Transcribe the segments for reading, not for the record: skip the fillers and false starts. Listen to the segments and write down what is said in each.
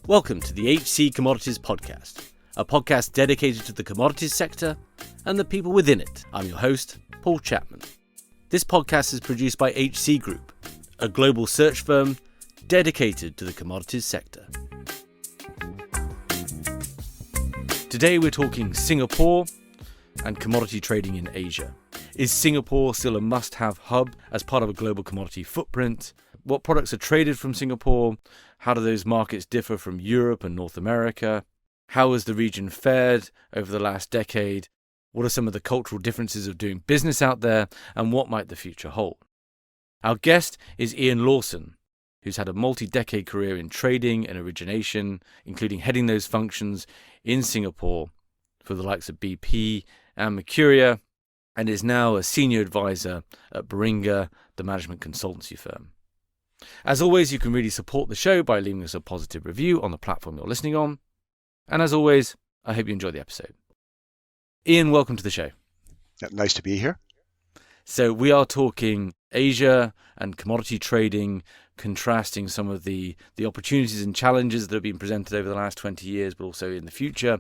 Welcome to the HC Commodities podcast, a podcast dedicated to the commodities sector and the people within it. I'm your host, Paul Chapman. This podcast is produced by HC Group, a global search firm dedicated to the commodities sector. Today we're talking Singapore and commodity trading in Asia. Is Singapore still a must-have hub as part of a global commodity footprint? What products are traded from Singapore? How do those markets differ from Europe and North America? How has the region fared over the last decade? What are some of the cultural differences of doing business out there? And what might the future hold? Our guest is Iain Lawson, who's had a multi-decade career in trading and origination, including heading those functions in Singapore for the likes of BP and Mercuria, and is now a senior advisor at Baringa, the management consultancy firm. As always, you can really support the show by leaving us a positive review on the platform you're listening on. And as always, I hope you enjoy the episode. Iain, welcome to the show. Nice to be here. So we are talking Asia and commodity trading, contrasting some of the opportunities and challenges that have been presented over the last 20 years, but also in the future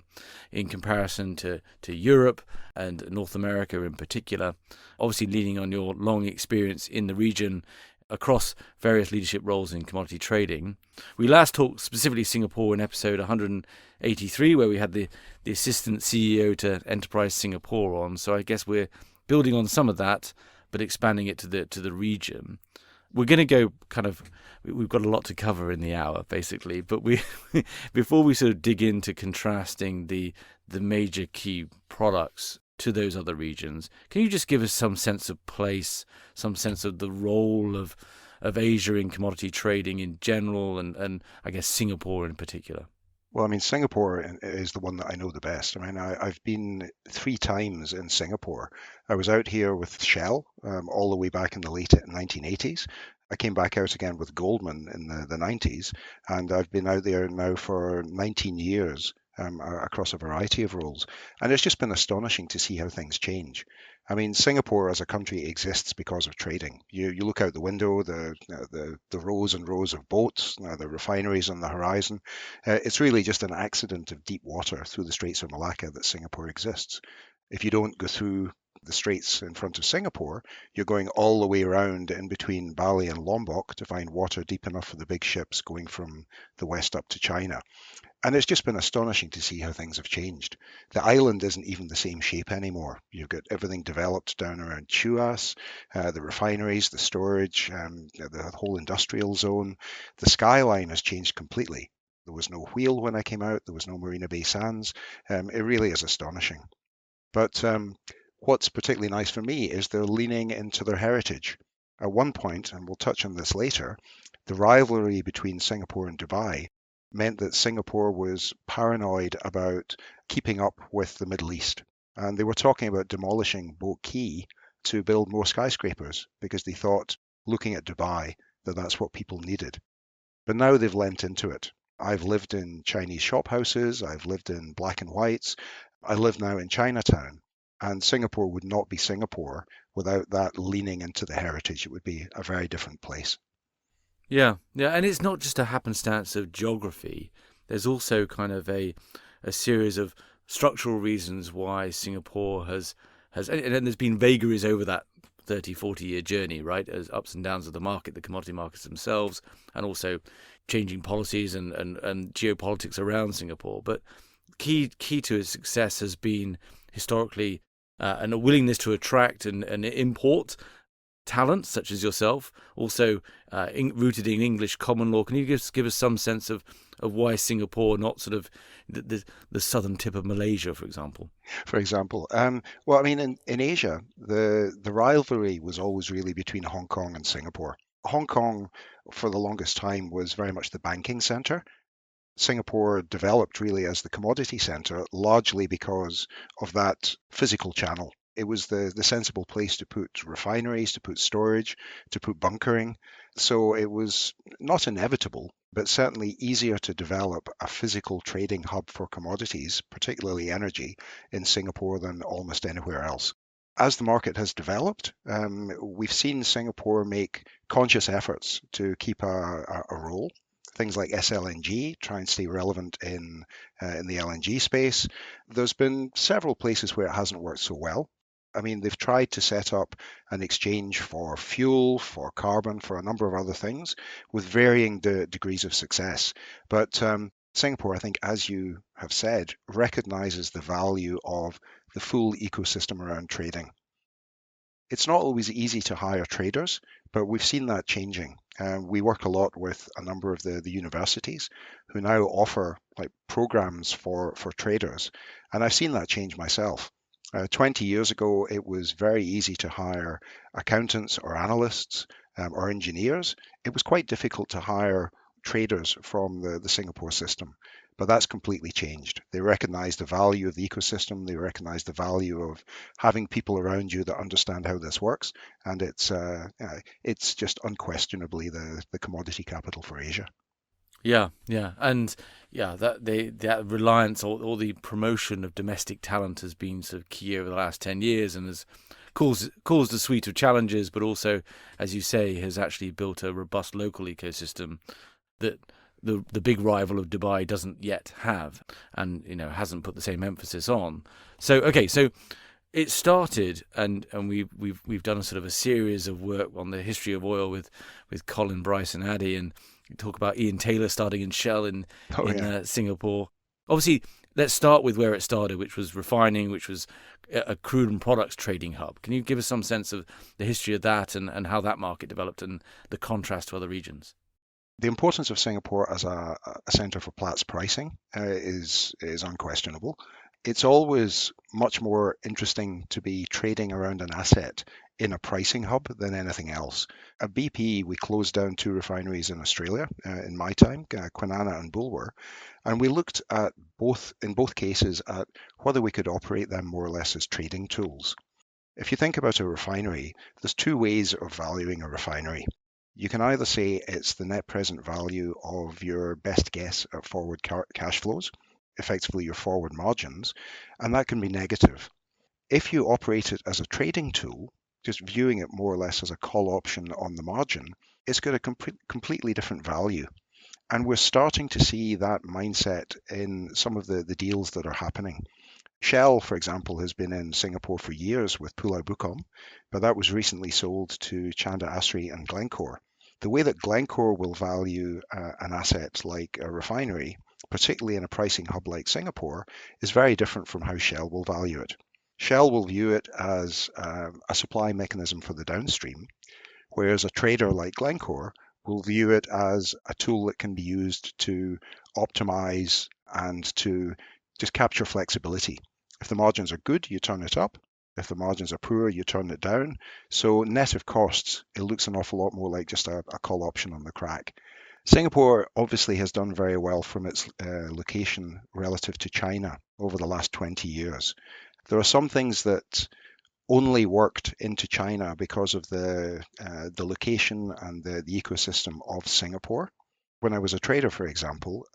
in comparison to Europe and North America in particular. Obviously leaning on your long experience in the region across various leadership roles in commodity trading. We last talked specifically Singapore in episode 183, where we had the assistant CEO to Enterprise Singapore on. So I guess we're building on some of that, but expanding it to the region. We're going to go we've got a lot to cover in the hour, basically. But before we sort of dig into contrasting the major key products to those other regions, can you just give us some sense of place, some sense of the role of Asia in commodity trading in general, and I guess Singapore in particular? Well, I mean, Singapore is the one that I know the best. I mean, I've been 3 times in Singapore. I was out here with Shell all the way back in the late 1980s. I came back out again with Goldman in the 90s, and I've been out there now for 19 years. Across a variety of roles. And it's just been astonishing to see how things change. I mean, Singapore as a country exists because of trading. You look out the window, the rows and rows of boats, the refineries on the horizon. It's really just an accident of deep water through the Straits of Malacca that Singapore exists. If you don't go through the straits in front of Singapore, you're going all the way around in between Bali and Lombok to find water deep enough for the big ships going from the west up to China. And it's just been astonishing to see how things have changed. The island isn't even the same shape anymore. You've got everything developed down around Chuas, the refineries, the storage, the whole industrial zone. The skyline has changed completely. There was no wheel when I came out. There was no Marina Bay Sands. It really is astonishing. But what's particularly nice for me is they're leaning into their heritage. At one point, and we'll touch on this later, the rivalry between Singapore and Dubai meant that Singapore was paranoid about keeping up with the Middle East. And they were talking about demolishing Boat Quay to build more skyscrapers because they thought, looking at Dubai, that that's what people needed. But now they've lent into it. I've lived in Chinese shop houses. I've lived in black and whites. I live now in Chinatown. And Singapore would not be Singapore without that leaning into the heritage. It would be a very different place. Yeah, and it's not just a happenstance of geography. There's also kind of a series of structural reasons why Singapore has and there's been vagaries over that 30, 40-year journey, right? As ups and downs of the market, the commodity markets themselves, and also changing policies and geopolitics around Singapore. But key to its success has been historically and a willingness to attract and import talent such as yourself, also rooted in English common law. Can you give us some sense of why Singapore, not sort of the southern tip of Malaysia, for example? Well, I mean, in Asia, the rivalry was always really between Hong Kong and Singapore. Hong Kong, for the longest time, was very much the banking center. Singapore developed really as the commodity center, largely because of that physical channel. It was the sensible place to put refineries, to put storage, to put bunkering. So it was not inevitable, but certainly easier to develop a physical trading hub for commodities, particularly energy, in Singapore than almost anywhere else. As the market has developed, we've seen Singapore make conscious efforts to keep a role things like SLNG, try and stay relevant in the LNG space. There's been several places where it hasn't worked so well. I mean, they've tried to set up an exchange for fuel, for carbon, for a number of other things with varying degrees of success. But Singapore, I think, as you have said, recognizes the value of the full ecosystem around trading. It's not always easy to hire traders, but we've seen that changing. We work a lot with a number of the universities who now offer like programs for traders, and I've seen that change myself. 20 years ago, it was very easy to hire accountants or analysts or engineers. It was quite difficult to hire traders from the Singapore system, but that's completely changed. They recognize the value of the ecosystem. They recognize the value of having people around you that understand how this works, and it's just unquestionably the commodity capital for Asia. Yeah, yeah, and yeah, that reliance or the promotion of domestic talent has been sort of key over the last 10 years, and has caused a suite of challenges, but also, as you say, has actually built a robust local ecosystem that the big rival of Dubai doesn't yet have, and hasn't put the same emphasis on. So okay, so it started, and we've done a sort of a series of work on the history of oil with Colin, Bryce, and Addy, and we talk about Ian Taylor starting in Shell in Oh in yeah. Singapore. Obviously, let's start with where it started, which was refining, which was a crude and products trading hub. Can you give us some sense of the history of that, and how that market developed and the contrast to other regions? The importance of Singapore as a center for Platts pricing is unquestionable. It's always much more interesting to be trading around an asset in a pricing hub than anything else. At BP, we closed down two refineries in Australia in my time, Kwinana and Bulwer, and we looked at in both cases at whether we could operate them more or less as trading tools. If you think about a refinery, there's two ways of valuing a refinery. You can either say it's the net present value of your best guess at forward cash flows, effectively your forward margins, and that can be negative. If you operate it as a trading tool, just viewing it more or less as a call option on the margin, it's got a completely different value. And we're starting to see that mindset in some of the deals that are happening. Shell, for example, has been in Singapore for years with Pulau Bukom, but that was recently sold to Chanda Asri and Glencore. The way that Glencore will value an asset like a refinery, particularly in a pricing hub like Singapore, is very different from how Shell will value it. Shell will view it as a supply mechanism for the downstream, whereas a trader like Glencore will view it as a tool that can be used to optimize and to just capture flexibility. If the margins are good, you turn it up. If the margins are poor, you turn it down. So net of costs, it looks an awful lot more like just a call option on the crack. Singapore obviously has done very well from its location relative to China over the last 20 years. There are some things that only worked into China because of the location and the ecosystem of Singapore. When I was a trader, for example,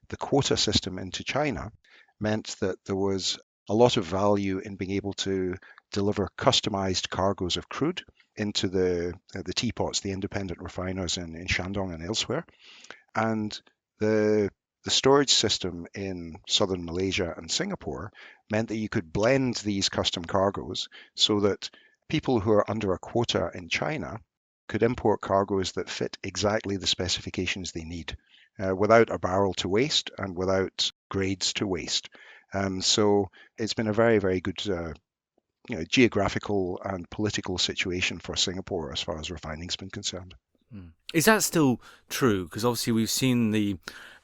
the quota system into China meant that there was a lot of value in being able to deliver customized cargoes of crude into the teapots, the independent refiners in Shandong and elsewhere. And the storage system in southern Malaysia and Singapore meant that you could blend these custom cargoes so that people who are under a quota in China could import cargoes that fit exactly the specifications they need without a barrel to waste and without grades to waste. So it's been a very, very good geographical and political situation for Singapore as far as refining's been concerned. Is that still true? Because obviously we've seen the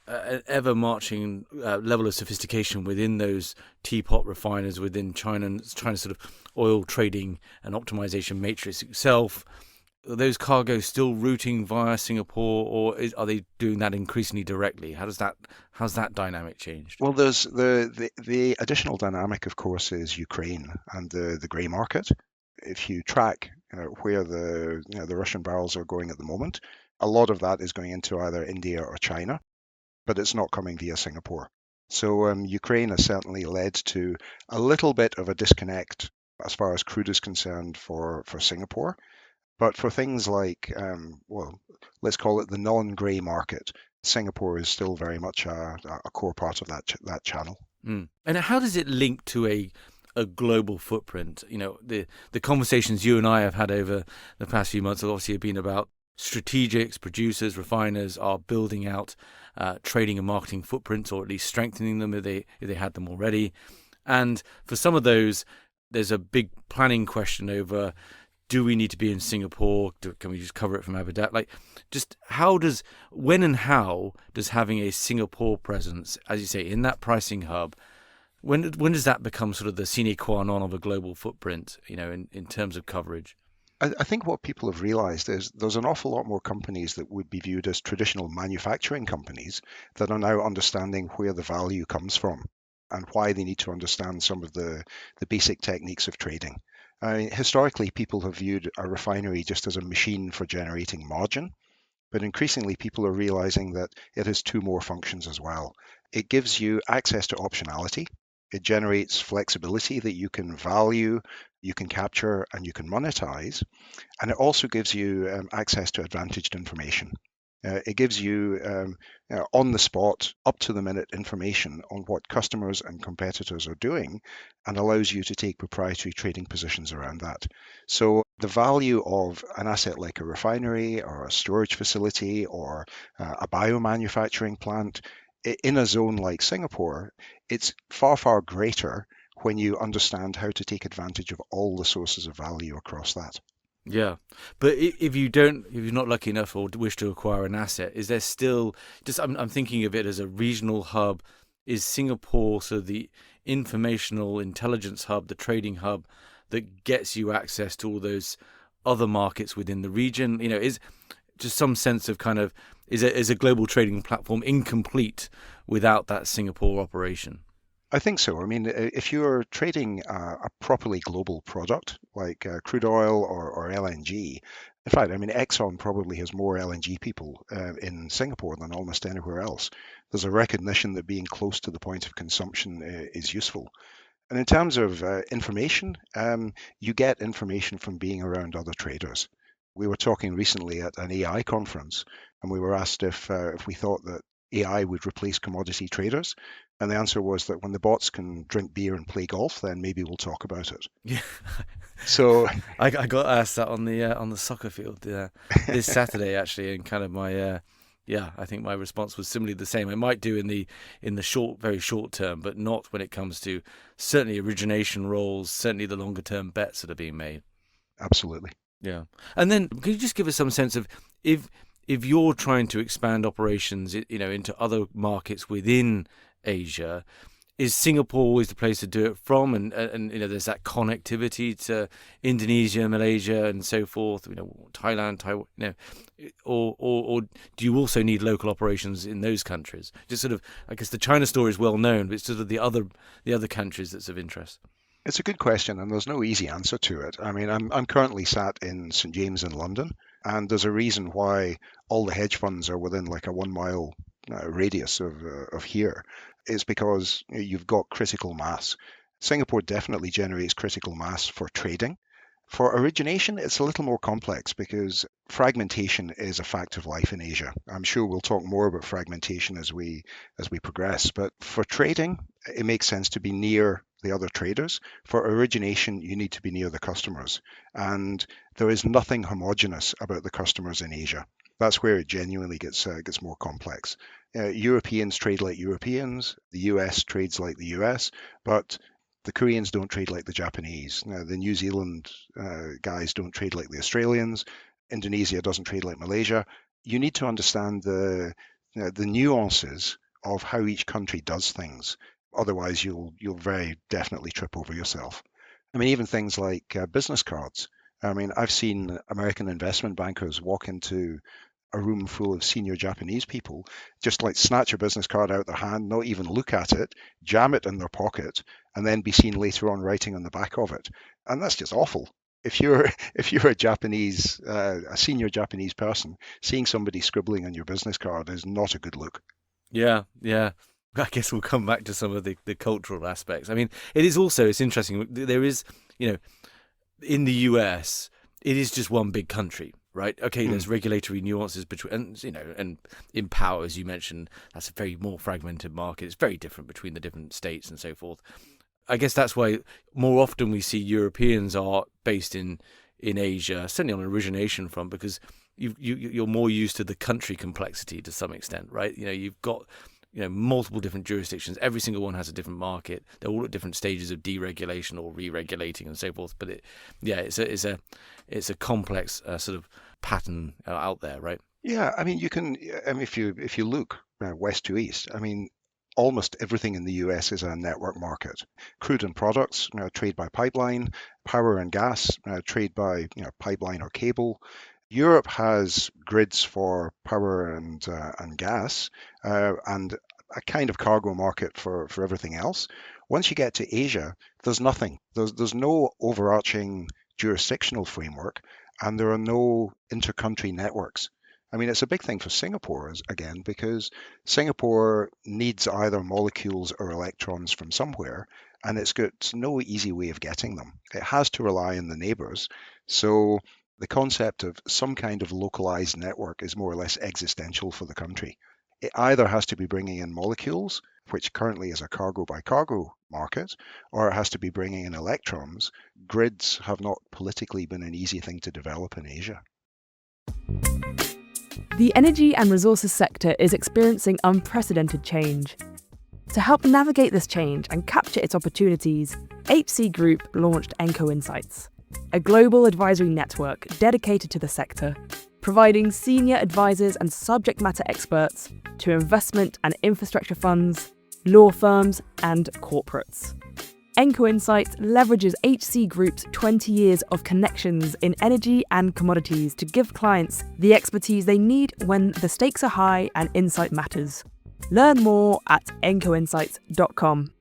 ever marching level of sophistication within those teapot refiners within China, and China's sort of oil trading and optimization matrix itself. Are those cargoes still routing via Singapore, or are they doing that increasingly directly? How's that dynamic changed? Well, there's the additional dynamic, of course, is Ukraine and the grey market. If you track where the Russian barrels are going at the moment, a lot of that is going into either India or China, but it's not coming via Singapore. So Ukraine has certainly led to a little bit of a disconnect as far as crude is concerned for Singapore. But for things like, well, let's call it the non-grey market, Singapore is still very much a core part of that channel. Mm. And how does it link to a global footprint? The conversations you and I have had over the past few months obviously have been about strategics, producers, refiners are building out trading and marketing footprints, or at least strengthening them if they had them already. And for some of those, there's a big planning question over: do we need to be in Singapore? Can we just cover it from Abu Dhabi? Just when and how does having a Singapore presence, as you say, in that pricing hub, when does that become sort of the sine qua non of a global footprint, in terms of coverage? I think what people have realized is there's an awful lot more companies that would be viewed as traditional manufacturing companies that are now understanding where the value comes from and why they need to understand some of the basic techniques of trading. Historically, people have viewed a refinery just as a machine for generating margin, but increasingly people are realizing that it has two more functions as well. It gives you access to optionality. It generates flexibility that you can value, you can capture, and you can monetize. And it also gives you access to advantaged information. It gives you on the spot, up to the minute information on what customers and competitors are doing and allows you to take proprietary trading positions around that. So the value of an asset like a refinery or a storage facility or a biomanufacturing plant in a zone like Singapore, it's far, far greater when you understand how to take advantage of all the sources of value across that. Yeah, but if you're not lucky enough or wish to acquire an asset, is there still just? I'm thinking of it as a regional hub. Is Singapore sort of the informational intelligence hub, the trading hub that gets you access to all those other markets within the region? Is just some sense of kind of is a global trading platform incomplete without that Singapore operation? I think so. I mean, if you're trading a properly global product like crude oil or LNG, in fact, I mean, Exxon probably has more LNG people in Singapore than almost anywhere else. There's a recognition that being close to the point of consumption is useful. And in terms of information, you get information from being around other traders. We were talking recently at an AI conference, and we were asked if we thought that AI would replace commodity traders, and the answer was that when the bots can drink beer and play golf, then maybe we'll talk about it. Yeah, So I got asked that on the soccer field this Saturday actually, and kind of my yeah, I think my response was similarly the same. I might do in the very short term, but not when it comes to certainly origination roles, certainly the longer term bets that are being made. absolutely. Yeah, and then can you just give us some sense of if you're trying to expand operations, into other markets within Asia, is Singapore always the place to do it from? And there's that connectivity to Indonesia, Malaysia, and so forth. Thailand, Taiwan. Or do you also need local operations in those countries? Just sort of, I guess the China story is well known, but it's sort of the other countries that's of interest. It's a good question, and there's no easy answer to it. I mean, I'm currently sat in St James in London, and there's a reason why all the hedge funds are within like a 1 mile radius of here. It's because you've got critical mass. Singapore definitely generates critical mass for trading. For origination, it's a little more complex because fragmentation is a fact of life in Asia. I'm sure we'll talk more about fragmentation as we progress, but for trading, it makes sense to be near the other traders. For origination, you need to be near the customers, and there is nothing homogenous about the customers in Asia. That's where it genuinely gets more complex. Europeans trade like Europeans, the US trades like the US, but the Koreans don't trade like the Japanese. Now, the New Zealand guys don't trade like the Australians. Indonesia doesn't trade like Malaysia. You need to understand the nuances of how each country does things. Otherwise, you'll very definitely trip over yourself. I mean, even things like business cards. I mean, I've seen American investment bankers walk into a room full of senior Japanese people, just like snatch a business card out their hand, not even look at it, jam it in their pocket, and then be seen later on writing on the back of it. And that's just awful. If you're if you're a senior Japanese person, seeing somebody scribbling on your business card is not a good look. Yeah, yeah. I guess we'll come back to some of the cultural aspects. I mean, it's interesting. There is, in the US, it is just one big country, right? Okay, Mm. there's regulatory nuances between, and and in power, as you mentioned, that's a very more fragmented market. It's very different between the different states and so forth. I guess that's why more often we see Europeans are based in Asia, certainly on an origination front, because you're more used to the country complexity to some extent, right? You've got multiple different jurisdictions. Every single one has a different market. They're all at different stages of deregulation or re-regulating and so forth. But it's a complex sort of pattern out there, right? Yeah, I mean, you can, I mean, if you look west to east, I mean, almost everything in the US is a network market. Crude and products trade by pipeline, power and gas trade by pipeline or cable. Europe has grids for power and gas, and a kind of cargo market for everything else. Once you get to Asia, there's nothing. There's no overarching jurisdictional framework, and there are no intercountry networks. I mean, it's a big thing for Singapore, again, because Singapore needs either molecules or electrons from somewhere, and it's got no easy way of getting them. It has to rely on the neighbors. So the concept of some kind of localized network is more or less existential for the country. It either has to be bringing in molecules, which currently is a cargo by cargo market, or it has to be bringing in electrons. Grids have not politically been an easy thing to develop in Asia. The energy and resources sector is experiencing unprecedented change. To help navigate this change and capture its opportunities, HC Group launched Enco Insights, a global advisory network dedicated to the sector, providing senior advisors and subject matter experts to investment and infrastructure funds, law firms, and corporates. Enco Insights leverages HC Group's 20 years of connections in energy and commodities to give clients the expertise they need when the stakes are high and insight matters. Learn more at encoinsights.com.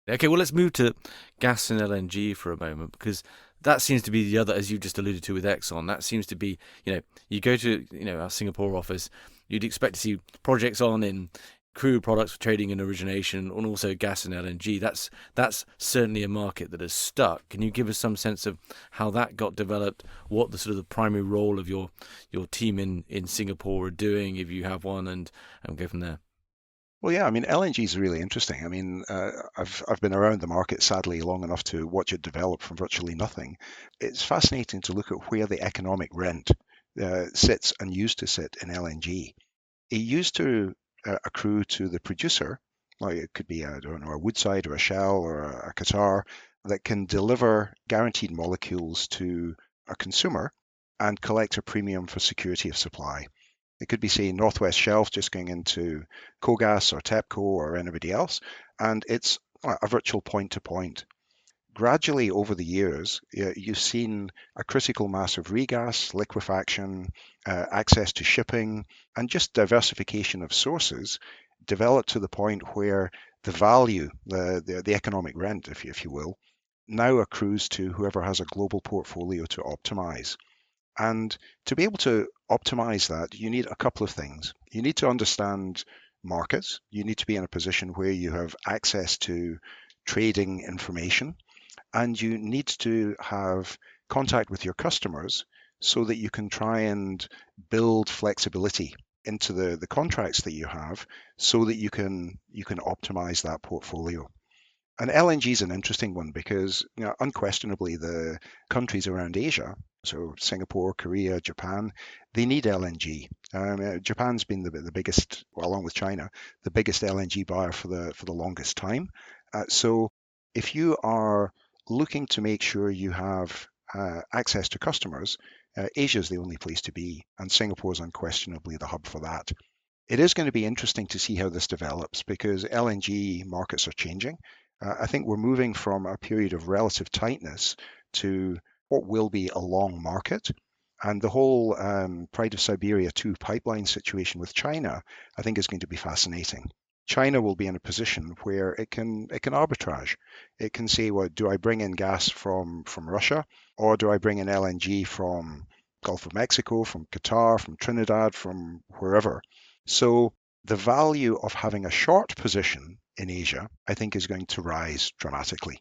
Okay, well, let's move to gas and LNG for a moment, because that seems to be the other, as you just alluded to with Exxon, that seems to be, you go to, our Singapore office, you'd expect to see projects on in crude products for trading and origination, and also gas and LNG. That's certainly a market that is stuck. Can you give us some sense of how that got developed, what the sort of the primary role of your team in Singapore are doing, if you have one, and go from there? Well, yeah, I mean, LNG is really interesting. I mean, I've been around the market sadly long enough to watch it develop from virtually nothing. It's fascinating to look at where the economic rent sits and used to sit in LNG. It used to accrue to the producer, like it could be, I don't know, a Woodside or a Shell or a Qatar that can deliver guaranteed molecules to a consumer and collect a premium for security of supply. It could be, say, Northwest Shelf just going into Kogas or TEPCO or anybody else, and it's a virtual point to point. Gradually over the years, you've seen a critical mass of regas, liquefaction, access to shipping, and just diversification of sources develop to the point where the value, the economic rent, if you will, now accrues to whoever has a global portfolio to optimize. And to be able to optimize that, you need a couple of things. You need to understand markets. You need to be in a position where you have access to trading information, and you need to have contact with your customers so that you can try and build flexibility into the contracts that you have so that you can optimize that portfolio. And LNG is an interesting one because unquestionably the countries around Asia, so Singapore, Korea, Japan, they need LNG. Japan's been the biggest, well, along with China, the biggest LNG buyer for the longest time. So if you are looking to make sure you have access to customers, Asia is the only place to be, and Singapore is unquestionably the hub for that. It is going to be interesting to see how this develops because LNG markets are changing. I think we're moving from a period of relative tightness to what will be a long market. And the whole Pride of Siberia 2 pipeline situation with China, I think, is going to be fascinating. China will be in a position where it can arbitrage. It can say, well, do I bring in gas from Russia, or do I bring in LNG from Gulf of Mexico, from Qatar, from Trinidad, from wherever? So the value of having a short position in Asia, I think, is going to rise dramatically.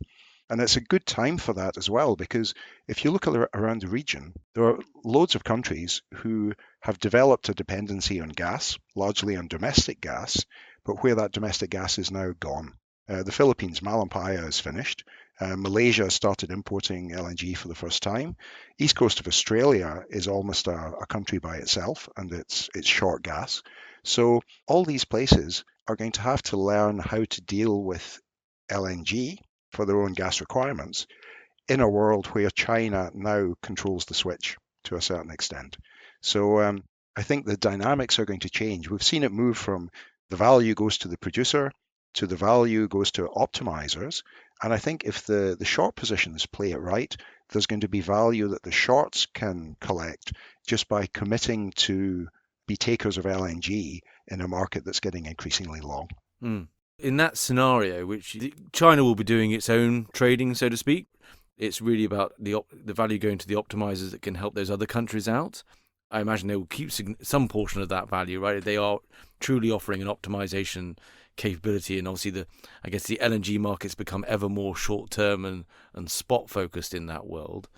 And it's a good time for that as well, because if you look around the region, there are loads of countries who have developed a dependency on gas, largely on domestic gas, but where that domestic gas is now gone. The Philippines, Malampaya is finished. Malaysia has started importing LNG for the first time. East coast of Australia is almost a country by itself, and it's short gas. So all these places are going to have to learn how to deal with LNG for their own gas requirements in a world where China now controls the switch to a certain extent. So I think the dynamics are going to change. We've seen it move from the value goes to the producer to the value goes to optimizers. And I think if the short positions play it right, there's going to be value that the shorts can collect just by committing to be takers of LNG in a market that's getting increasingly long. Mm. In that scenario, which China will be doing its own trading, so to speak, it's really about the value going to the optimizers that can help those other countries out. I imagine they will keep some portion of that value, right? They are truly offering an optimization capability, and obviously the LNG markets become ever more short-term and spot-focused in that world.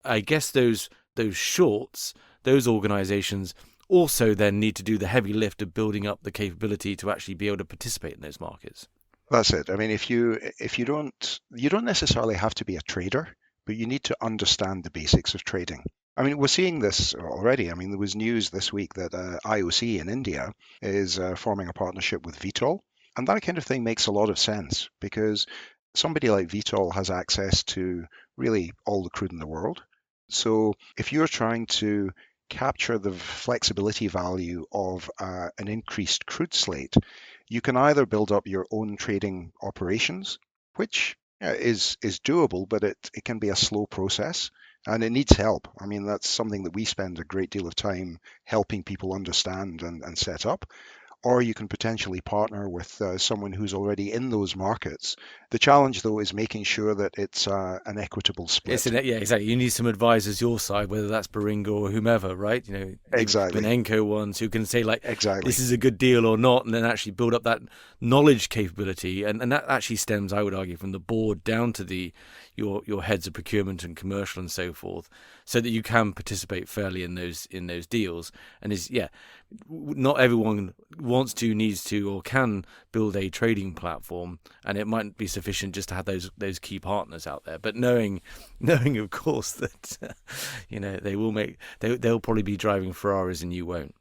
I guess those shorts, those organizations also then need to do the heavy lift of building up the capability to actually be able to participate in those markets. That's it. I mean, if you don't, you don't necessarily have to be a trader, but you need to understand the basics of trading. I mean, we're seeing this already. I mean, there was news this week that IOC in India is forming a partnership with Vitol, and that kind of thing makes a lot of sense because somebody like Vitol has access to really all the crude in the world. So if you're trying to capture the flexibility value of an increased crude slate, you can either build up your own trading operations, which is doable, but it can be a slow process and it needs help. I mean, that's something that we spend a great deal of time helping people understand and set up. Or you can potentially partner with someone who's already in those markets. The challenge, though, is making sure that it's an equitable split. Yeah, exactly. You need some advisors your side, whether that's Baringa or whomever, right? You know, Exactly. Benenko ones who can say like, Exactly. this is a good deal or not, and then actually build up that knowledge capability, and that actually stems, I would argue, from the board down to your heads of procurement and commercial and so forth, so that you can participate fairly in those deals. And not everyone wants to, needs to, or can build a trading platform, and it might be sufficient just to have those key partners out there. But knowing of course that they'll probably be driving Ferraris and you won't.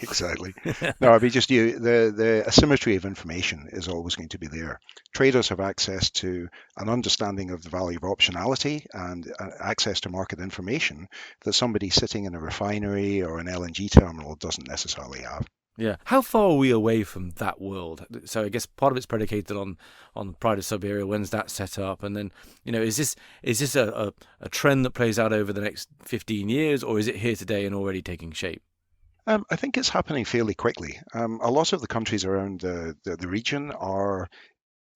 Exactly. No, I mean, just the asymmetry of information is always going to be there. Traders have access to an understanding of the value of optionality and access to market information that somebody sitting in a refinery or an LNG terminal doesn't necessarily have. Yeah. How far are we away from that world? So I guess part of it's predicated on Pride of Siberia. When's that set up? And then, is this a trend that plays out over the next 15 years, or is it here today and already taking shape? I think it's happening fairly quickly. A lot of the countries around the region are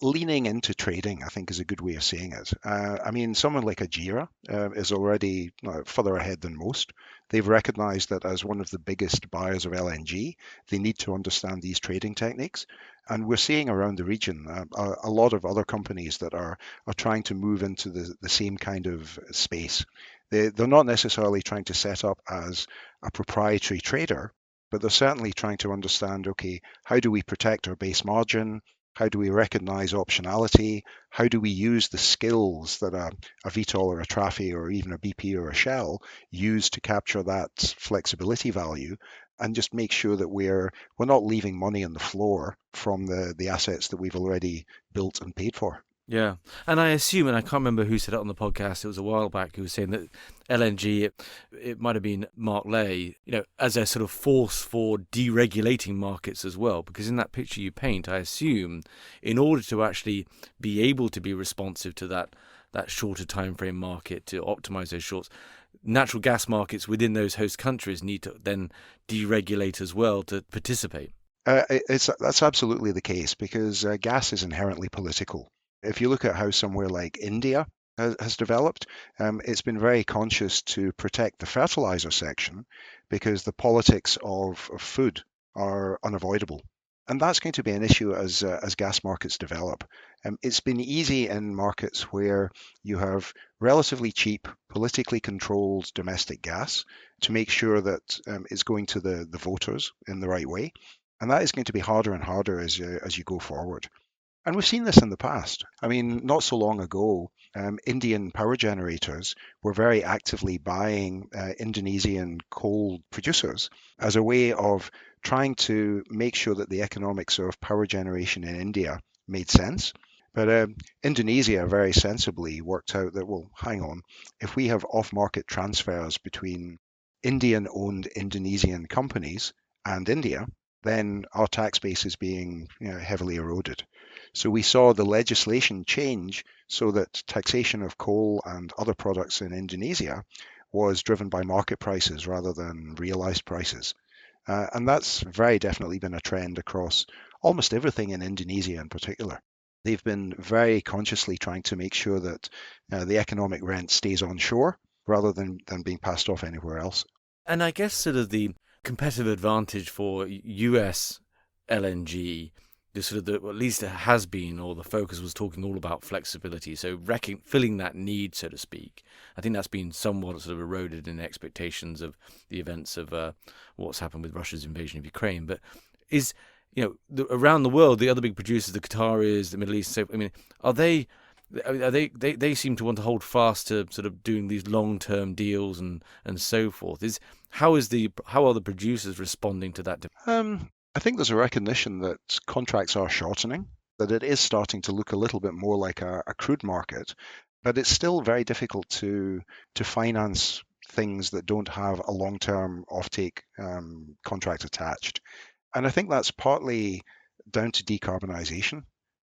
leaning into trading, I think, is a good way of saying it. I mean, someone like Algeria is already further ahead than most. They've recognized that as one of the biggest buyers of LNG, they need to understand these trading techniques. And we're seeing around the region a lot of other companies that are trying to move into the same kind of space. They're not necessarily trying to set up as a proprietary trader, but they're certainly trying to understand, okay, how do we protect our base margin? How do we recognize optionality? How do we use the skills that a Vitol or a Trafi or even a BP or a Shell use to capture that flexibility value and just make sure that we're not leaving money on the floor from the assets that we've already built and paid for? Yeah, and I assume, and I can't remember who said it on the podcast, it was a while back, who was saying that LNG, it might have been Mark Ley, as a sort of force for deregulating markets as well, because in that picture you paint, I assume, in order to actually be able to be responsive to that shorter time frame market, to optimize those shorts, natural gas markets within those host countries need to then deregulate as well to participate. That's absolutely the case because gas is inherently political. If you look at how somewhere like India has developed, it's been very conscious to protect the fertilizer section because the politics of food are unavoidable. And that's going to be an issue as gas markets develop. It's been easy in markets where you have relatively cheap, politically controlled domestic gas to make sure that it's going to the voters in the right way. And that is going to be harder and harder as you go forward. And we've seen this in the past. I mean, not so long ago, Indian power generators were very actively buying Indonesian coal producers as a way of trying to make sure that the economics of power generation in India made sense. But Indonesia very sensibly worked out that, well, hang on, if we have off market transfers between Indian owned Indonesian companies and India, then our tax base is being heavily eroded. So we saw the legislation change so that taxation of coal and other products in Indonesia was driven by market prices rather than realized prices. And that's very definitely been a trend across almost everything in Indonesia in particular. They've been very consciously trying to make sure that the economic rent stays on shore rather than being passed off anywhere else. And I guess sort of the competitive advantage for US LNG, at least it has been, or the focus was talking all about flexibility. So filling that need, so to speak. I think that's been somewhat sort of eroded in expectations of the events of what's happened with Russia's invasion of Ukraine. But is around the world, the other big producers, the Qataris, the Middle East. So I mean, are they? They seem to want to hold fast to sort of doing these long-term deals and so forth. How are the producers responding to that? I think there's a recognition that contracts are shortening, that it is starting to look a little bit more like a crude market, but it's still very difficult to finance things that don't have a long-term offtake contract attached. And I think that's partly down to decarbonisation.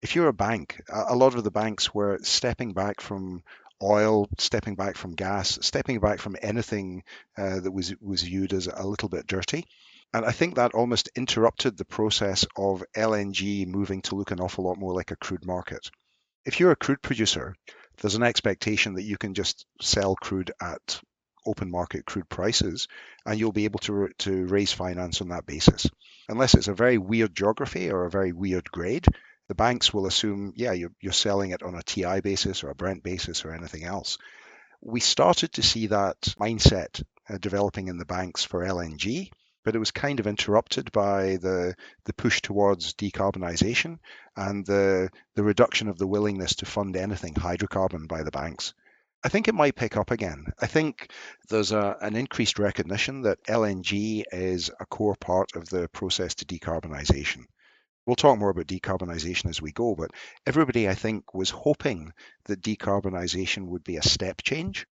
If you're a bank, a lot of the banks were stepping back from oil, stepping back from gas, stepping back from anything that was viewed as a little bit dirty. And I think that almost interrupted the process of LNG moving to look an awful lot more like a crude market. If you're a crude producer, there's an expectation that you can just sell crude at open market crude prices, and you'll be able to raise finance on that basis. Unless it's a very weird geography or a very weird grade, the banks will assume, yeah, you're selling it on a TI basis or a Brent basis or anything else. We started to see that mindset developing in the banks for LNG, but it was kind of interrupted by the push towards decarbonisation and the reduction of the willingness to fund anything hydrocarbon by the banks. I think it might pick up again. I think there's an increased recognition that LNG is a core part of the process to decarbonisation. We'll talk more about decarbonisation as we go, but everybody, I think, was hoping that decarbonisation would be a step change,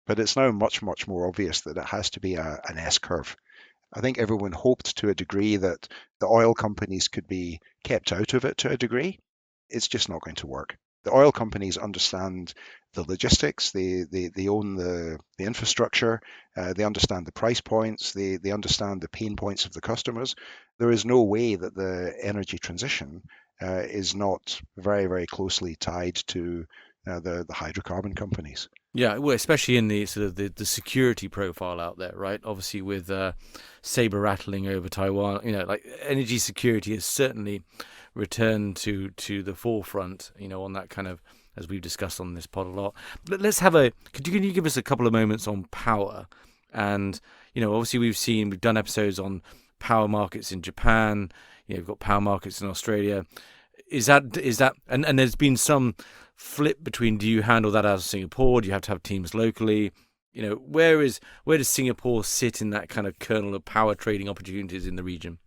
but it's now much, much more obvious that it has to be an S curve. I think everyone hoped to a degree that the oil companies could be kept out of it to a degree. It's just not going to work. The oil companies understand the logistics, they own the infrastructure, they understand the price points, they understand the pain points of the customers. There is no way that the energy transition is not very, very closely tied to the hydrocarbon companies. Yeah, well, especially in the sort of the security profile out there, right? Obviously, with saber rattling over Taiwan, like energy security has certainly returned to the forefront, on that kind of, as we've discussed on this pod a lot. But let's have can you give us a couple of moments on power? And obviously we've done episodes on power markets in Japan. We've got power markets in Australia. Is that and there's been some flip between, do you handle that out of Singapore? Do you have to have teams locally? Where does Singapore sit in that kind of kernel of power trading opportunities in the region?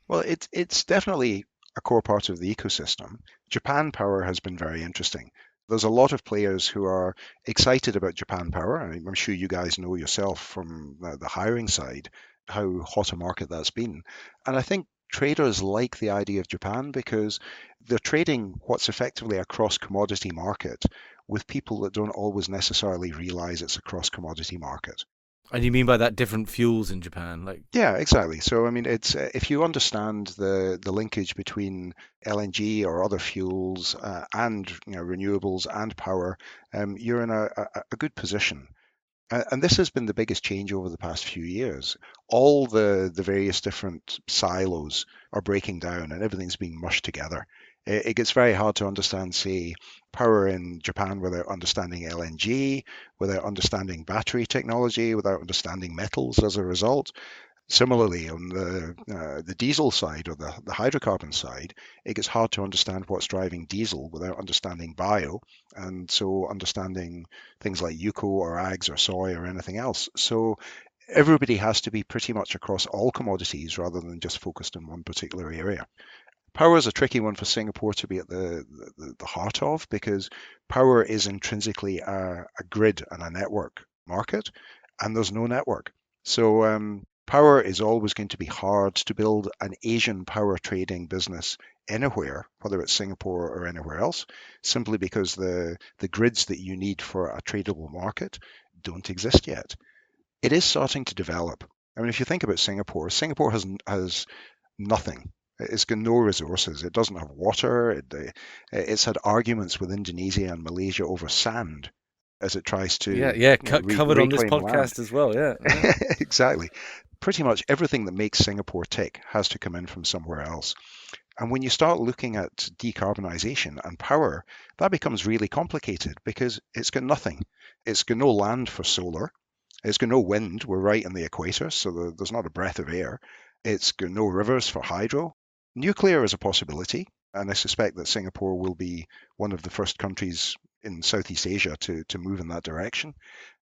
Well, it's definitely a core part of the ecosystem. Japan Power has been very interesting. There's a lot of players who are excited about Japan Power. I'm sure you guys know yourself from the hiring side how hot a market that's been. And I think traders like the idea of Japan because they're trading what's effectively a cross commodity market with people that don't always necessarily realize it's a cross commodity market. And you mean by that different fuels in Japan? Yeah, exactly. So I mean, it's if you understand the linkage between LNG or other fuels and renewables and power, you're in a good position. And this has been the biggest change over the past few years. All the various different silos are breaking down and everything's being mushed together. It gets very hard to understand, say, power in Japan without understanding LNG, without understanding battery technology, without understanding metals as a result. Similarly, on the diesel side or the hydrocarbon side, it gets hard to understand what's driving diesel without understanding bio, and so understanding things like UCO or ags or soy or anything else. So everybody has to be pretty much across all commodities rather than just focused in one particular area. Power is a tricky one for Singapore to be at the heart of because power is intrinsically a grid and a network market, and there's no network. So power is always going to be hard to build an Asian power trading business anywhere, whether it's Singapore or anywhere else, simply because the grids that you need for a tradable market don't exist yet. It is starting to develop. I mean, if you think about Singapore, Singapore has nothing. It's got no resources. It doesn't have water. It's had arguments with Indonesia and Malaysia over sand as it tries Yeah, to yeah, covered on this reclaim land. podcast as well. Yeah, yeah. Exactly. Pretty much everything that makes Singapore tick has to come in from somewhere else. And when you start looking at decarbonisation and power, that becomes really complicated because it's got nothing. It's got no land for solar. It's got no wind. We're right in the equator, so there's not a breath of air. It's got no rivers for hydro. Nuclear is a possibility, and I suspect that Singapore will be one of the first countries in Southeast Asia to move in that direction.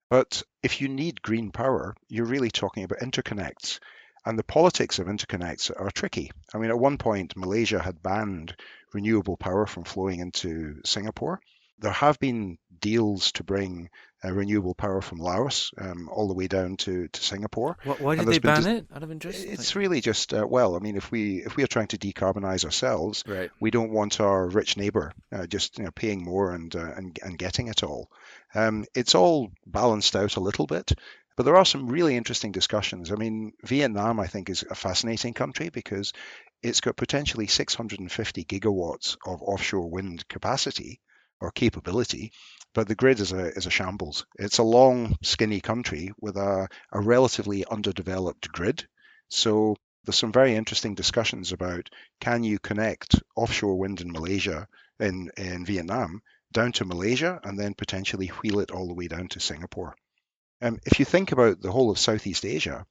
But if you need green power, you're really talking about interconnects. And the politics of interconnects are tricky. I mean, at one point, Malaysia had banned renewable power from flowing into Singapore. There have been deals to bring renewable power from Laos all the way down to Singapore. Why And did they there's been ban it? Out of interest? it's really just well, I mean, if we are trying to decarbonize ourselves, Right. we don't want our rich neighbor just paying more and getting it all. It's all balanced out a little bit, but there are some really interesting discussions. I mean, Vietnam, I think, is a fascinating country because it's got potentially 650 gigawatts of offshore wind capacity or capability, but the grid is a shambles. It's a long, skinny country with a relatively underdeveloped grid. So there's some very interesting discussions about can you connect offshore wind in Malaysia, in Vietnam, down to Malaysia and then potentially wheel it all the way down to Singapore. If you think about the whole of Southeast Asia,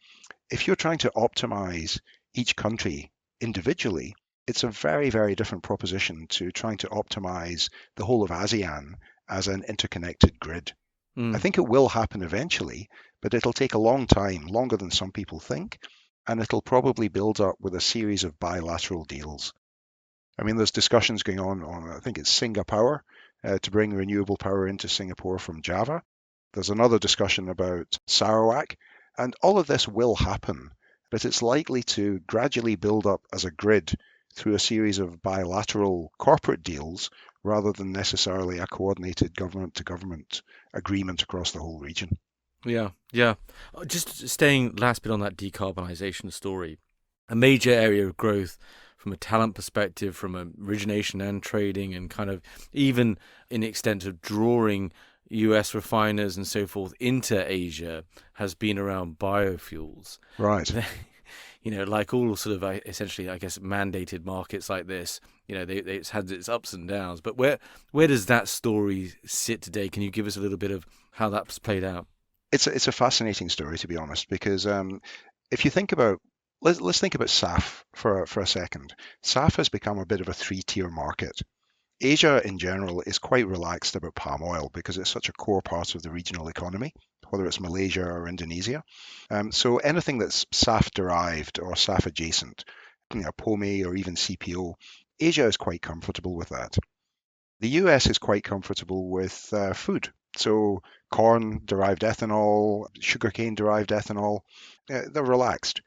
if you're trying to optimize each country individually, it's a very, very different proposition to trying to optimize the whole of ASEAN as an interconnected grid. I Mm. think it will happen eventually, but it'll take a long time, longer than some people think, and it'll probably build up with a series of bilateral deals. I mean, there's discussions going on, I think it's Singapower, to bring renewable power into Singapore from Java. There's another discussion about Sarawak, and all of this will happen, but it's likely to gradually build up as a grid through a series of bilateral corporate deals rather than necessarily a coordinated government to government agreement across the whole region. Yeah, yeah. Just staying last bit on that decarbonisation story, a major area of growth from a talent perspective, from a origination and trading, and kind of even in the extent of drawing US refiners and so forth into Asia has been around biofuels. Right. Like all sort of essentially, I guess, mandated markets like this, it's had its ups and downs. But where does that story sit today? Can you give us a little bit of how that's played out? It's a fascinating story, to be honest, because if you think about let's think about SAF for a second. SAF has become a bit of a three-tier market. Asia in general is quite relaxed about palm oil because it's such a core part of the regional economy, whether it's Malaysia or Indonesia. So anything that's SAF derived or SAF adjacent, POME or even CPO, Asia is quite comfortable with that. The US is quite comfortable with food. So corn derived ethanol, sugarcane derived ethanol, they're relaxed.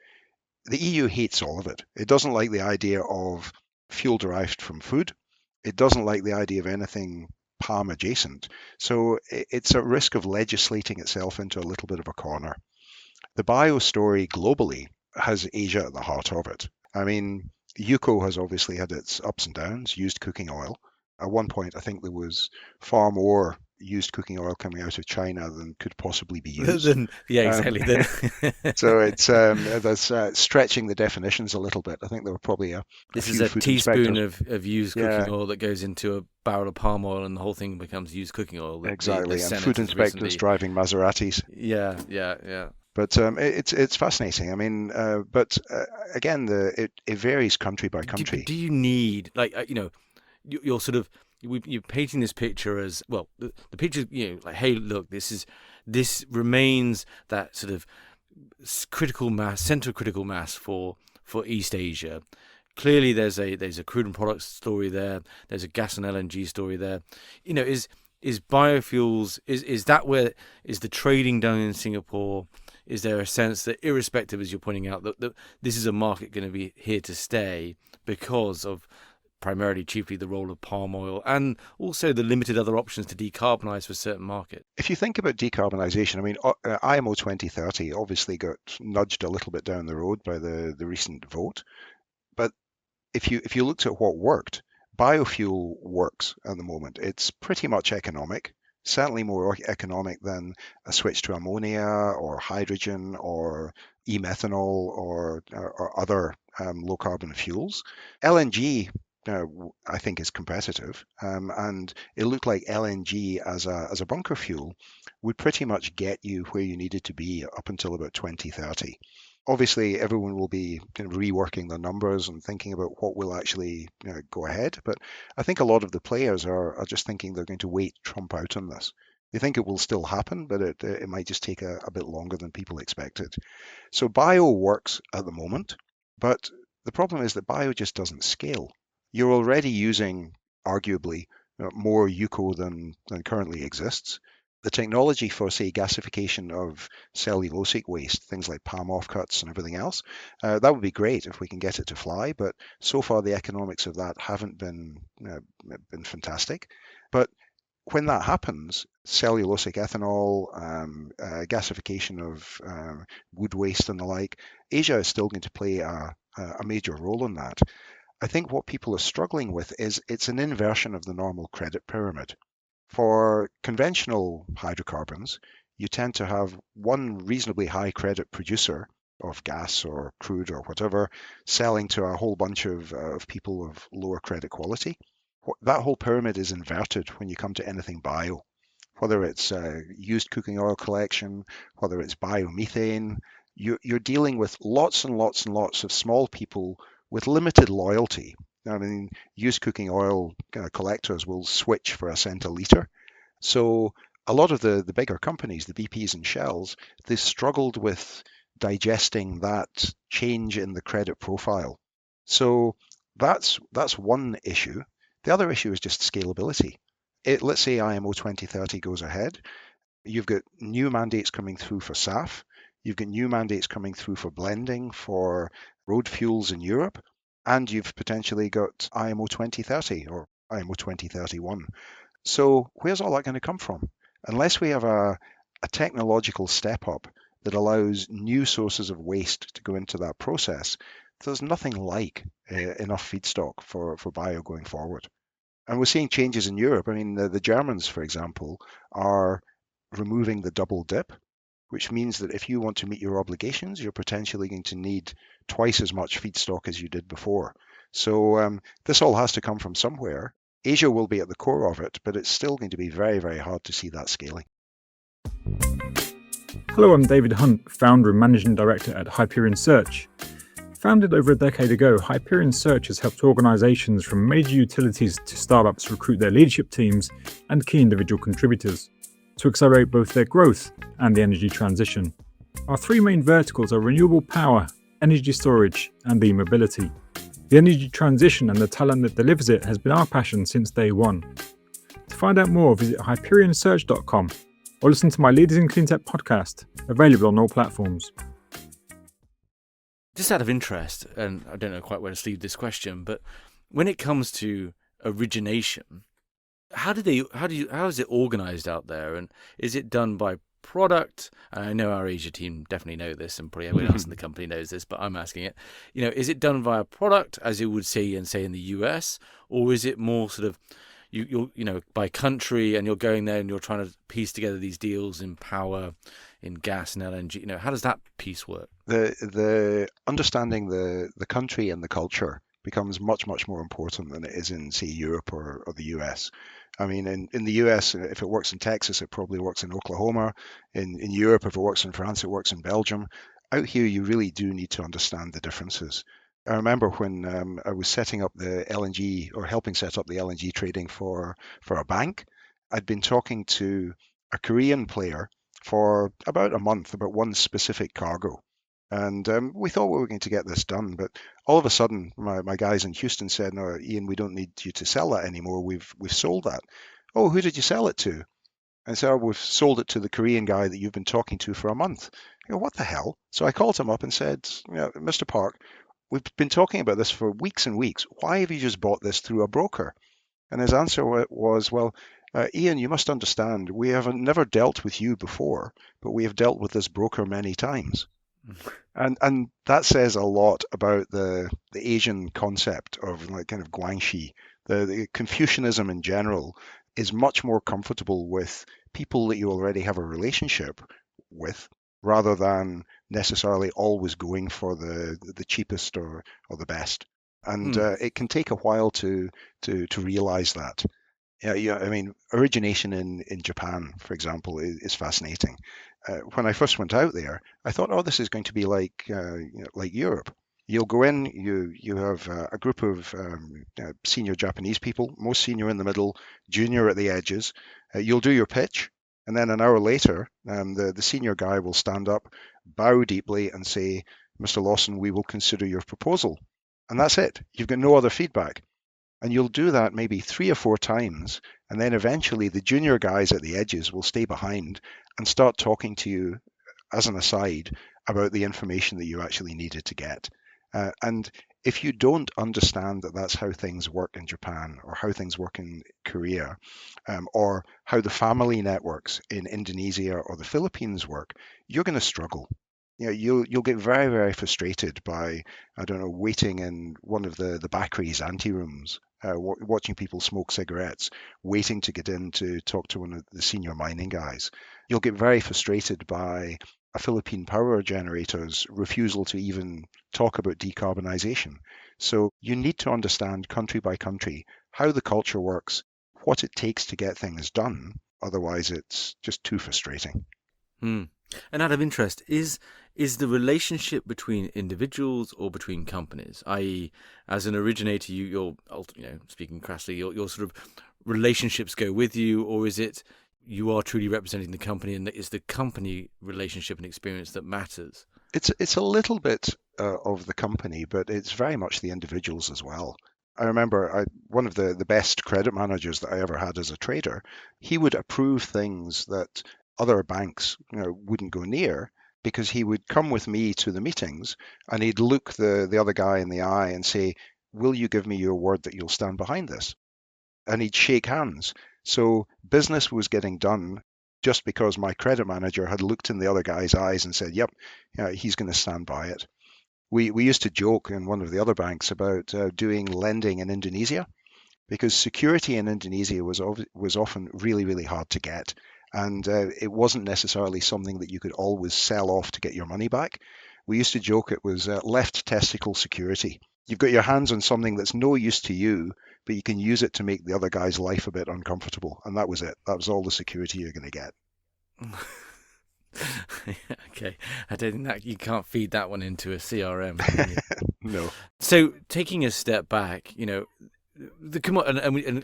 The EU hates all of it. It doesn't like the idea of fuel derived from food. It doesn't like the idea of anything palm adjacent. So it's at risk of legislating itself into a little bit of a corner. The bio story globally has Asia at the heart of it. I mean, UCO has obviously had its ups and downs, used cooking oil. At one point, I think there was far more used cooking oil coming out of China than could possibly be used. Yeah, exactly. So it's that's stretching the definitions a little bit. I think there were probably a This is few a food teaspoon inspectors. of used Yeah, cooking oil that goes into a barrel of palm oil, and the whole thing becomes used cooking oil. The exactly. And Senate food has inspectors recently, driving Maseratis. yeah. But it's fascinating. I mean, but again, it varies country by country. Do you need you're sort of you're painting this picture as well. The picture, like, hey, look, this remains that sort of critical mass, center of critical mass for East Asia. Clearly, there's a crude and products story there. There's a gas and LNG story there. Is biofuels, is that where is the trading done in Singapore? Is there a sense that, irrespective, as you're pointing out, that this is a market going to be here to stay because of primarily, chiefly, the role of palm oil and also the limited other options to decarbonize for certain markets? If you think about decarbonisation, I mean, IMO 2030 obviously got nudged a little bit down the road by the recent vote. But if you looked at what worked, biofuel works at the moment. It's pretty much economic, certainly more economic than a switch to ammonia or hydrogen or e-methanol or other low carbon fuels. LNG, I think, is competitive, and it looked like LNG as a bunker fuel would pretty much get you where you needed to be up until about 2030. Obviously, everyone will be kind of reworking the numbers and thinking about what will actually go ahead. But I think a lot of the players are just thinking they're going to wait Trump out on this. They think it will still happen, but it might just take a bit longer than people expected. So bio works at the moment, but the problem is that bio just doesn't scale. You're already using, arguably, more UCO than currently exists. The technology for, say, gasification of cellulosic waste, things like palm offcuts and everything else, that would be great if we can get it to fly. But so far, the economics of that haven't been fantastic. But when that happens, cellulosic ethanol, gasification of wood waste and the like, Asia is still going to play a major role in that. I think what people are struggling with is it's an inversion of the normal credit pyramid. For conventional hydrocarbons, you tend to have one reasonably high credit producer of gas or crude or whatever selling to a whole bunch of people of lower credit quality. That whole pyramid is inverted when you come to anything bio, whether it's used cooking oil collection, whether it's biomethane. You're dealing with lots and lots and lots of small people with limited loyalty. I mean, used cooking oil collectors will switch for a cent a litre. So a lot of the bigger companies, the BPs and Shells, they struggled with digesting that change in the credit profile. So that's one issue. The other issue is just scalability. Let's say IMO 2030 goes ahead. You've got new mandates coming through for SAF. You've got new mandates coming through for blending for road fuels in Europe. And you've potentially got IMO 2030 or IMO 2031. So where's all that going to come from? Unless we have a technological step up that allows new sources of waste to go into that process, there's nothing like enough feedstock for bio going forward. And we're seeing changes in Europe. I mean, the Germans, for example, are removing the double dip, which means that if you want to meet your obligations, you're potentially going to need twice as much feedstock as you did before. So this all has to come from somewhere. Asia will be at the core of it, but it's still going to be very, very hard to see that scaling. Hello, I'm David Hunt, founder and managing director at Hyperion Search. Founded over a decade ago, Hyperion Search has helped organisations from major utilities to startups recruit their leadership teams and key individual contributors to accelerate both their growth and the energy transition. Our three main verticals are renewable power, energy storage, and e-mobility. The energy transition and the talent that delivers it has been our passion since day one. To find out more, visit hyperionsearch.com or listen to my Leaders in Cleantech podcast, available on all platforms. Just out of interest, and I don't know quite where to leave this question, but when it comes to origination, how is it organized out there, and is it done by product? And I know our Asia team definitely know this, and probably everyone else in the company knows this, but I'm asking it. Is it done via product, as you would say in the US, or is it more sort of, you're by country, and you're going there and you're trying to piece together these deals in power, in gas and LNG. How does that piece work? The understanding the country and the culture becomes much, much more important than it is in, say, Europe or the US. I mean, in the US, if it works in Texas, it probably works in Oklahoma. In Europe, if it works in France, it works in Belgium. Out here, you really do need to understand the differences. I remember when I was setting up the LNG, or helping set up the LNG trading for a bank, I'd been talking to a Korean player for about a month about one specific cargo. And we thought we were going to get this done, but all of a sudden, my guys in Houston said, "No, Iain, we don't need you to sell that anymore. We've sold that." "Oh, who did you sell it to?" And so, "We've sold it to the Korean guy that you've been talking to for a month." I go, "What the hell?" So I called him up and said, "Mr. Park, we've been talking about this for weeks and weeks. Why have you just bought this through a broker?" And his answer was, "Well, Iain, you must understand, we have never dealt with you before, but we have dealt with this broker many times." And that says a lot about the Asian concept of like kind of guanxi. The Confucianism in general is much more comfortable with people that you already have a relationship with, rather than necessarily always going for the cheapest or the best. And it can take a while to realize that. Yeah, I mean, origination in Japan, for example, is fascinating. When I first went out there, I thought, oh, this is going to be like like Europe. You'll go in, you have a group of senior Japanese people, most senior in the middle, junior at the edges. You'll do your pitch, and then an hour later, the senior guy will stand up, bow deeply, and say, "Mr. Lawson, we will consider your proposal." And that's it. You've got no other feedback. And you'll do that maybe 3 or 4 times, and then eventually the junior guys at the edges will stay behind and start talking to you as an aside about the information that you actually needed to get. And if you don't understand that that's how things work in Japan, or how things work in Korea, or how the family networks in Indonesia or the Philippines work, you're going to struggle. You'll get very, very frustrated by, I don't know, waiting in one of the Bakri's anterooms, watching people smoke cigarettes, waiting to get in to talk to one of the senior mining guys. You'll get very frustrated by a Philippine power generator's refusal to even talk about decarbonization. So you need to understand country by country how the culture works, what it takes to get things done. Otherwise, it's just too frustrating. And out of interest, is the relationship between individuals or between companies, i.e., as an originator, you're speaking crassly, your sort of relationships go with you, or is it you are truly representing the company, and it's the company relationship and experience that matters? It's a little bit of the company, but it's very much the individuals as well. I remember one of the best credit managers that I ever had as a trader. He would approve things that other banks wouldn't go near, because he would come with me to the meetings and he'd look the other guy in the eye and say, "Will you give me your word that you'll stand behind this?" And he'd shake hands. So business was getting done just because my credit manager had looked in the other guy's eyes and said, "Yep, he's going to stand by it." We used to joke in one of the other banks about doing lending in Indonesia, because security in Indonesia was often really, really hard to get. And it wasn't necessarily something that you could always sell off to get your money back. We used to joke it was left testicle security. You've got your hands on something that's no use to you, but you can use it to make the other guy's life a bit uncomfortable. And that was it. That was all the security you're going to get. Okay, I don't think that you can't feed that one into a CRM. No. So taking a step back, and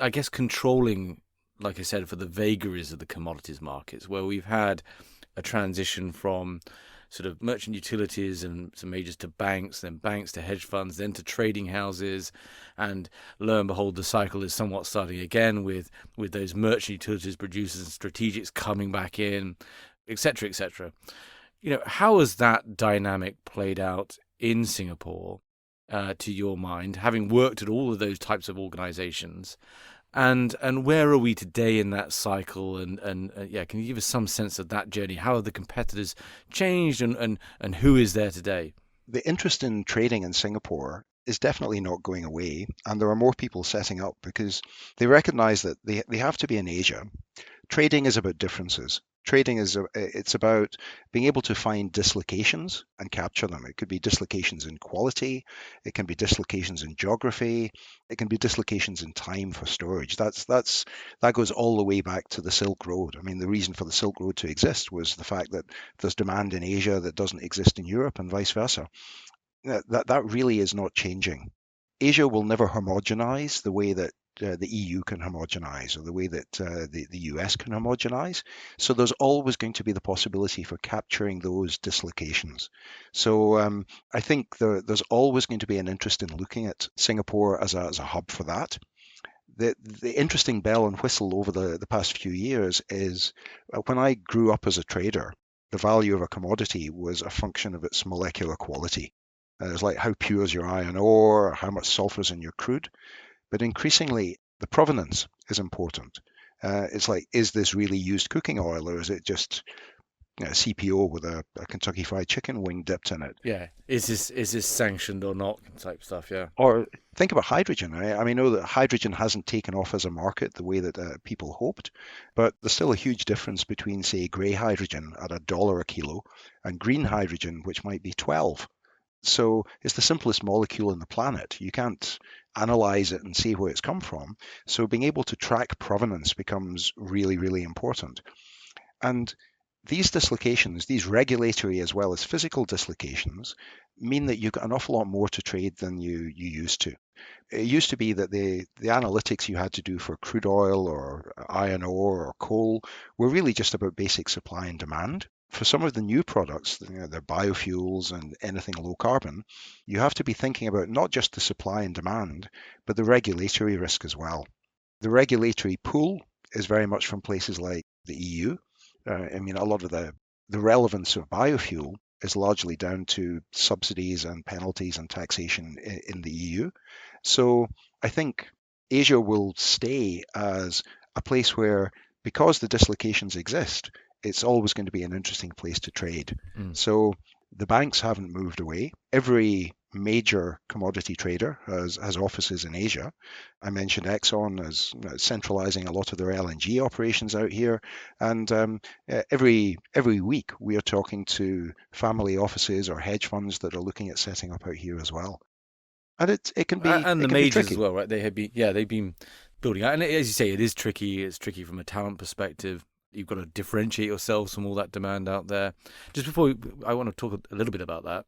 I guess controlling, like I said, for the vagaries of the commodities markets, where we've had a transition from sort of merchant utilities and some majors to banks, then banks to hedge funds, then to trading houses, and lo and behold, the cycle is somewhat starting again with those merchant utilities producers and strategics coming back in, etc., etc. How has that dynamic played out in Singapore, to your mind, having worked at all of those types of organizations? And where are we today in that cycle? And can you give us some sense of that journey? How have the competitors changed, and who is there today? The interest in trading in Singapore is definitely not going away, and there are more people setting up because they recognize that they have to be in Asia. Trading is about differences. Trading it's about being able to find dislocations and capture them. It could be dislocations in quality, it can be dislocations in geography, it can be dislocations in time for storage. That goes all the way back to the Silk Road. I mean, the reason for the Silk Road to exist was the fact that there's demand in Asia that doesn't exist in Europe and vice versa. That really is not changing. Asia will never homogenize the way that the EU can homogenize or the way that the US can homogenize. So there's always going to be the possibility for capturing those dislocations. So I think there's always going to be an interest in looking at Singapore as a hub for that. The interesting bell and whistle over the past few years is when I grew up as a trader, the value of a commodity was a function of its molecular quality. It's like how pure is your iron ore, how much sulfur is in your crude. But increasingly, the provenance is important. It's like, is this really used cooking oil, or is it just CPO with a Kentucky Fried Chicken wing dipped in it? Yeah, is this sanctioned or not type stuff? Yeah. Or think about hydrogen. I mean, I know that hydrogen hasn't taken off as a market the way that people hoped, but there's still a huge difference between, say, grey hydrogen at $1 a kilo and green hydrogen, which might be 12. So it's the simplest molecule on the planet. You can't analyze it and see where it's come from. So being able to track provenance becomes really, really important. And these dislocations, these regulatory as well as physical dislocations, mean that you've got an awful lot more to trade than you used to. It used to be that the analytics you had to do for crude oil or iron ore or coal were really just about basic supply and demand. For some of the new products, they're biofuels and anything low carbon, you have to be thinking about not just the supply and demand, but the regulatory risk as well. The regulatory pool is very much from places like the EU. I mean, a lot of the relevance of biofuel is largely down to subsidies and penalties and taxation in the EU. So I think Asia will stay as a place where, because the dislocations exist, it's always going to be an interesting place to trade. So the banks haven't moved away. Every major commodity trader has offices in Asia. I mentioned Exxon as centralizing a lot of their LNG operations out here. And every week we are talking to family offices or hedge funds that are looking at setting up out here as well. And it can be and the can majors be tricky. as well, right? They've been building out, and as you say, it is tricky. It's tricky from a talent perspective. You've got to differentiate yourselves from all that demand out there. Just before, I want to talk a little bit about that.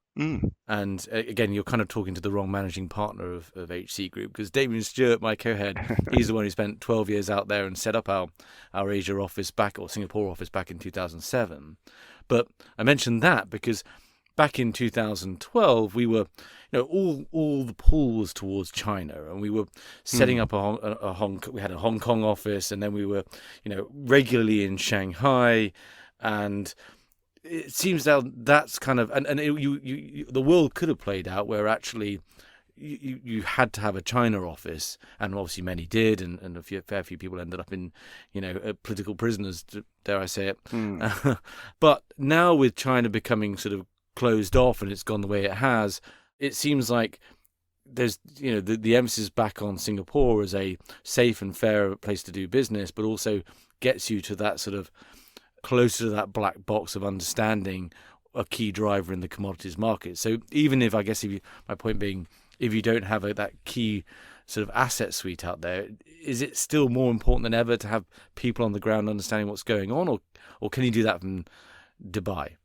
And again, you're kind of talking to the wrong managing partner of HC Group, because Damien Stewart, my co-head, he's the one who spent 12 years out there and set up our Asia office or Singapore office back in 2007. But I mentioned that because back in 2012, we were, all the pull was towards China, and we were setting up we had a Hong Kong office, and then we were, regularly in Shanghai, and it seems now that's kind of, the world could have played out where actually you had to have a China office, and obviously many did, and a fair few people ended up in, political prisoners, dare I say it. But now with China becoming sort of closed off and it's gone the way it has, it seems like there's the emphasis back on Singapore as a safe and fair place to do business, but also gets you to that sort of closer to that black box of understanding a key driver in the commodities market. So even if, I guess, my point being, if you don't have that key sort of asset suite out there, is it still more important than ever to have people on the ground understanding what's going on, or can you do that from Dubai?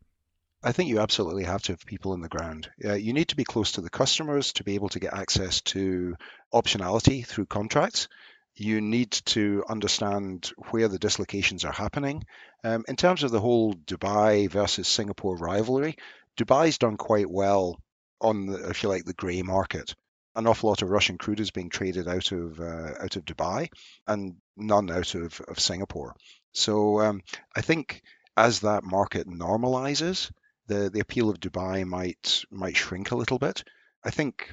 I think you absolutely have to have people in the ground. You need to be close to the customers to be able to get access to optionality through contracts. You need to understand where the dislocations are happening. In terms of the whole Dubai versus Singapore rivalry, Dubai's done quite well on, if you like, the grey market. An awful lot of Russian crude is being traded out of Dubai, and none out of Singapore. So I think as that market normalizes, the appeal of Dubai might shrink a little bit. I think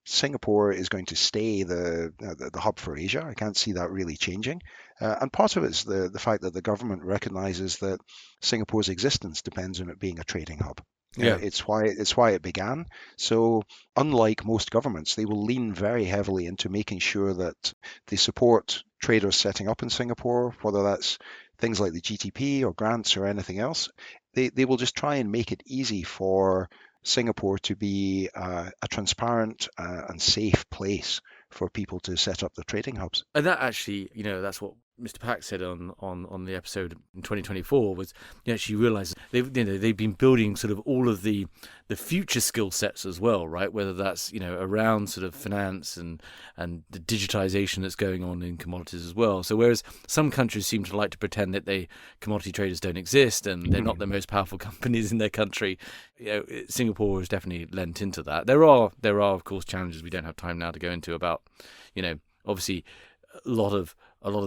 Singapore is going to stay the hub for Asia. I can't see that really changing. And part of it is the fact that the government recognizes that Singapore's existence depends on it being a trading hub. Yeah. It's why it began. So unlike most governments, they will lean very heavily into making sure that they support traders setting up in Singapore, whether that's things like the GTP or grants or anything else. They will just try and make it easy for Singapore to be a transparent and safe place for people to set up their trading hubs. And that actually, that's what Mr. Pack said on the episode in 2024 was, she realised they've been building sort of all of the future skill sets as well, right? Whether that's around sort of finance and the digitization that's going on in commodities as well. So whereas some countries seem to like to pretend that commodity traders don't exist and they're not the most powerful companies in their country, Singapore has definitely lent into that. There are of course challenges we don't have time now to go into about, obviously a lot of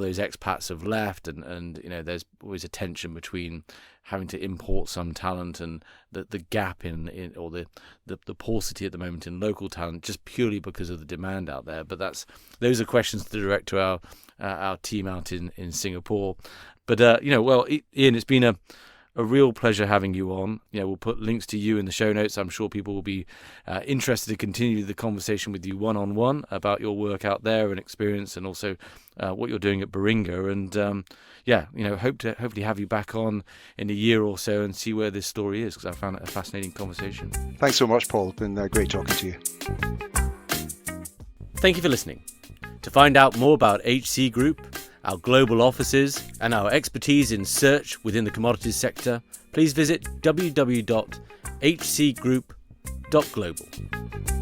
those expats have left, and there's always a tension between having to import some talent and the gap in or the paucity at the moment in local talent, just purely because of the demand out there. But those are questions to direct to our team out in Singapore. But well, Iain, it's been a real pleasure having you on. We'll put links to you in the show notes. I'm sure people will be interested to continue the conversation with you one-on-one about your work out there and experience, and also what you're doing at Baringa. And hope to hopefully have you back on in a year or so and see where this story is, because I found it a fascinating conversation. Thanks so much, Paul. It's been great talking to you. Thank you for listening. To find out more about HC Group, our global offices, and our expertise in search within the commodities sector, please visit www.hcgroup.global.